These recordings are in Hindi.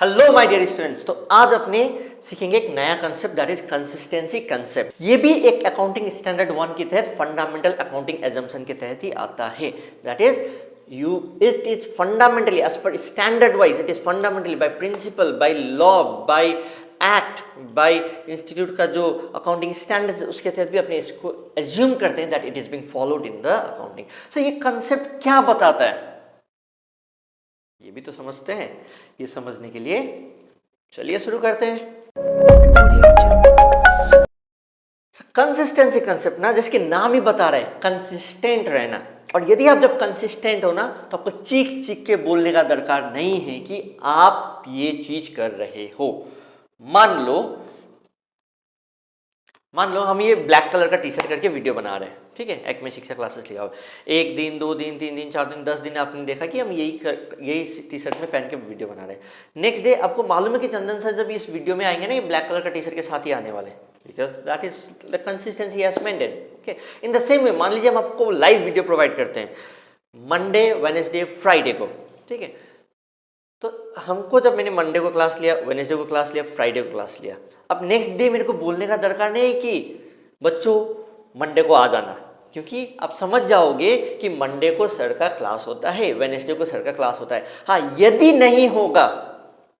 Hello my dear students. तो आज अपने सीखेंगे एक नया concept, that is consistency concept. ये भी एक अकाउंटिंग स्टैंडर्ड 1 के तहत फंडामेंटल अकाउंटिंग एजम्पशन के तहत ही आता है। That is it is fundamentally as per standard wise, it is fundamentally by principle, by law, by act, by institute का जो अकाउंटिंग स्टैंडर्ड उसके तहत भी अपने इसको एज्यूम करते हैं that it is being followed in the accounting. So ये कंसेप्ट क्या बताता है ये भी तो समझते हैं। ये समझने के लिए चलिए शुरू करते हैं। कंसिस्टेंसी कंसेप्ट ना, जिसके नाम ही बता रहे हैं कंसिस्टेंट रहना। और यदि आप जब कंसिस्टेंट हो ना तो आपको चीख चीख के बोलने का दरकार नहीं है कि आप ये चीज कर रहे हो। मान लो हम ये ब्लैक कलर का टी शर्ट करके वीडियो बना रहे हैं, ठीक है। एक में शिक्षा क्लासेस लिया हो, 1 दिन 2 दिन 3 दिन 4 दिन 10 दिन आपने देखा कि हम यही टी शर्ट में पहन के वीडियो बना रहे हैं। नेक्स्ट डे आपको मालूम है कि चंदन सर जब इस वीडियो में आएंगे ना, ये ब्लैक कलर का टी शर्ट के साथ ही आने वाले, because that is the consistency has maintain. Okay, in the same way मान लीजिए हम आपको लाइव वीडियो प्रोवाइड करते हैं मंडे, वेडनेसडे, फ्राइडे को, ठीक है। तो हमको जब मैंने मंडे को क्लास लिया, वेडनेसडे को क्लास लिया, फ्राइडे को क्लास लिया, अब नेक्स्ट डे मेरे को बोलने का दरकार नहीं है कि बच्चों मंडे को आ जाना, क्योंकि आप समझ जाओगे कि मंडे को सर का क्लास होता है, वेडनेसडे को सर का क्लास होता है। हाँ, यदि नहीं होगा,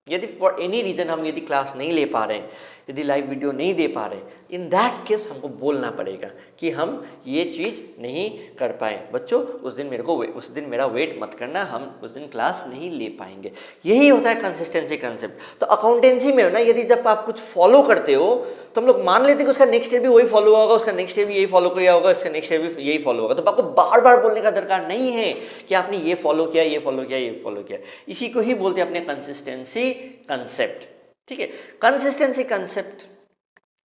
यदि फॉर एनी रीजन हम यदि क्लास नहीं ले पा रहे हैं, यदि लाइव वीडियो नहीं दे पा रहे, इन दैट केस हमको बोलना पड़ेगा कि हम ये चीज़ नहीं कर पाए। बच्चों उस दिन मेरा वेट मत करना, हम उस दिन क्लास नहीं ले पाएंगे। यही होता है कंसिस्टेंसी कंसेप्ट। तो अकाउंटेंसी में ना, यदि जब आप कुछ फॉलो करते हो तो हम लोग मान लेते हैं कि उसका नेक्स्ट ईयर भी वही फॉलो होगा, उसका नेक्स्ट ईयर भी यही फॉलो किया होगा, उसका नेक्स्ट ईयर भी यही फॉलो होगा। तो आपको बार बार बोलने का दरकार नहीं है कि आपने ये फॉलो किया, ये फॉलो किया, ये फॉलो किया। इसी को ही बोलते हैं अपने कंसिस्टेंसी कंसेप्ट, ठीक है। कंसिस्टेंसी कंसेप्ट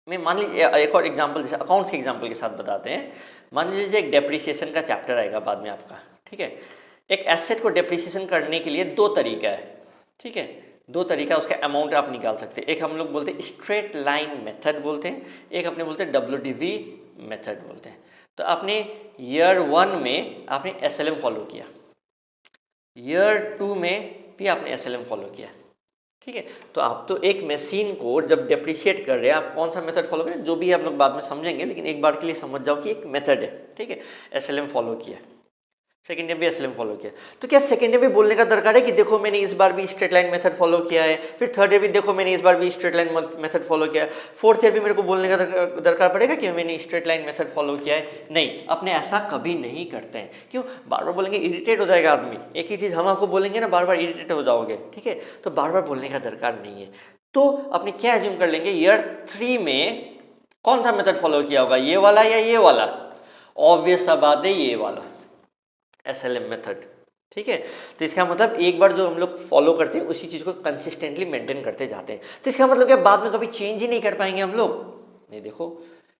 में मान लीजिए एक और एग्जांपल, जैसे अकाउंट्स के एग्जांपल के साथ बताते हैं। मान लीजिए एक डेप्रिसिएशन का चैप्टर आएगा बाद में आपका, ठीक है। एक एसेट को डेप्रिसिएशन करने के लिए 2 तरीका है, ठीक है। 2 तरीका उसका अमाउंट आप निकाल सकते हैं। एक हम लोग बोलते हैं स्ट्रेट लाइन मेथड बोलते हैं, एक अपने बोलते हैं WDV मेथड बोलते हैं। तो आपने ईयर 1 में आपने SLM फॉलो किया, ईयर 2 में भी आपने SLM फॉलो किया, ठीक है। तो आप तो एक मशीन को जब डेप्रिशिएट कर रहे हैं, आप कौन सा मेथड फॉलो करें जो भी आप लोग बाद में समझेंगे, लेकिन एक बार के लिए समझ जाओ कि एक मेथड है, ठीक है। SLM फॉलो किया, सेकेंड ईयर भी SLM फॉलो किया। तो क्या सेकेंड ईयर भी बोलने का दरकार है कि देखो मैंने इस बार भी स्ट्रेट लाइन मेथड फॉलो किया है, फिर थर्ड ईयर भी देखो मैंने इस बार भी स्ट्रेट लाइन मेथड फॉलो किया है, फोर्थ ईयर भी मेरे को बोलने का दरकार पड़ेगा कि मैंने स्ट्रेट लाइन मेथड फॉलो किया है? नहीं, अपने ऐसा कभी नहीं करते हैं। क्यों? बार बार बोलेंगे इरिटेट हो जाएगा आदमी। एक ही चीज़ हम आपको बोलेंगे ना, बार बार इरिटेट हो जाओगे, ठीक है। तो बार बार बोलने का दरकार नहीं है। तो अपने क्या एज्यूम कर लेंगे, ईयर 3 में कौन सा मेथड फॉलो किया होगा, ये वाला या ये वाला? ऑब्वियस सा बात है, ये वाला SLM मेथड, ठीक है। तो इसका मतलब एक बार जो हम लोग फॉलो करते हैं उसी चीज़ को कंसिस्टेंटली मेंटेन करते जाते हैं। तो इसका मतलब क्या बाद में कभी चेंज ही नहीं कर पाएंगे हम लोग? नहीं। देखो,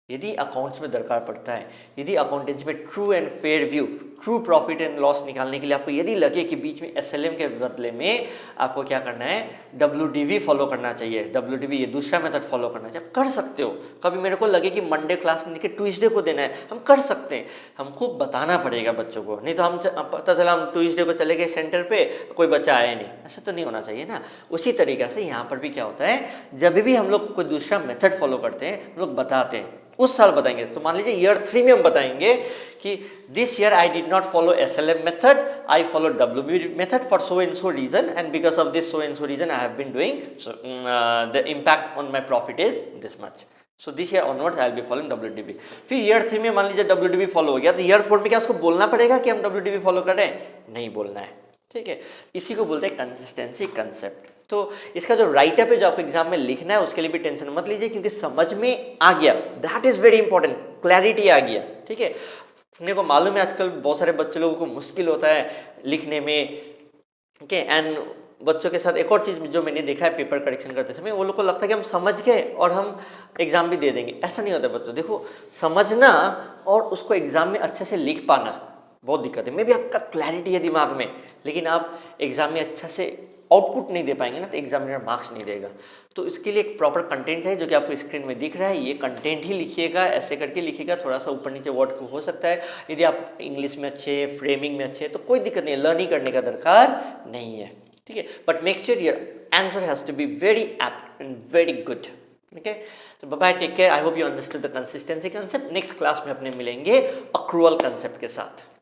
यदि अकाउंट्स में दरकार पड़ता है, यदि अकाउंटेंसी में true and fair view, true profit and loss निकालने के लिए आपको यदि लगे कि बीच में SLM के बदले में आपको क्या करना है, WDV फॉलो करना चाहिए, WDV ये दूसरा मेथड फॉलो करना चाहिए, आप कर सकते हो। कभी मेरे को लगे कि मंडे क्लास नहीं कि ट्यूसडे को देना है, हम कर सकते हैं। हमको बताना पड़ेगा बच्चों को, नहीं तो हम पता चला हम ट्यूसडे को चले गए सेंटर पे, कोई बच्चा आया नहीं, ऐसा तो नहीं होना चाहिए ना। उसी तरीक़े से यहाँ पर भी क्या होता है, जब भी हम लोग कोई दूसरा मेथड फॉलो करते हैं, हम लोग बताते हैं, उस साल बताएंगे। तो मान लीजिए ईयर 3 में हम बताएंगे कि this year I did not follow SLM method, I follow WDV method for so and so reason, and because of this so and so reason I have been doing the impact on my profit is this much, so this year onwards I will be following WDV। फिर ईयर 3 में मान लीजिए WDV फॉलो हो गया, तो ईयर 4 में क्या उसको बोलना पड़ेगा कि हम WDV फॉलो करें? नहीं बोलना है, ठीक है। इसी को बोलते हैं कंसिस्टेंसी कंसेप्ट। तो इसका जो राइट अप है जो आपको एग्जाम में लिखना है, उसके लिए भी टेंशन मत लीजिए, क्योंकि समझ में आ गया, that is very important, clarity आ गया, ठीक है। अपने को मालूम है आजकल बहुत सारे बच्चे लोगों को मुश्किल होता है लिखने में, ठीक है। एंड बच्चों के साथ एक और चीज़ जो मैंने देखा है पेपर करेक्शन करते समय, वो लोग को लगता है कि हम समझ गए और हम एग्जाम भी दे देंगे। ऐसा नहीं होता बच्चों। देखो, समझना और उसको एग्जाम में अच्छे से लिख पाना बहुत दिक्कत है। मे भी आपका क्लैरिटी है दिमाग में, लेकिन आप एग्जाम में अच्छा से आउटपुट नहीं दे पाएंगे ना, तो एग्जामिनर मार्क्स नहीं देगा। तो इसके लिए एक प्रॉपर कंटेंट है जो कि आपको स्क्रीन में दिख रहा है, ये कंटेंट ही लिखिएगा, ऐसे करके लिखिएगा, थोड़ा सा ऊपर नीचे वर्ड हो सकता है। यदि आप इंग्लिश में अच्छे, फ्रेमिंग में अच्छे, तो कोई दिक्कत नहीं है, लर्निंग करने का दरकार नहीं है, ठीक है। But make sure your answer has to be very apt and very good. Okay, so bye bye, take care. I hope you understood the consistency concept. Next class में अपने मिलेंगे accrual concept के साथ.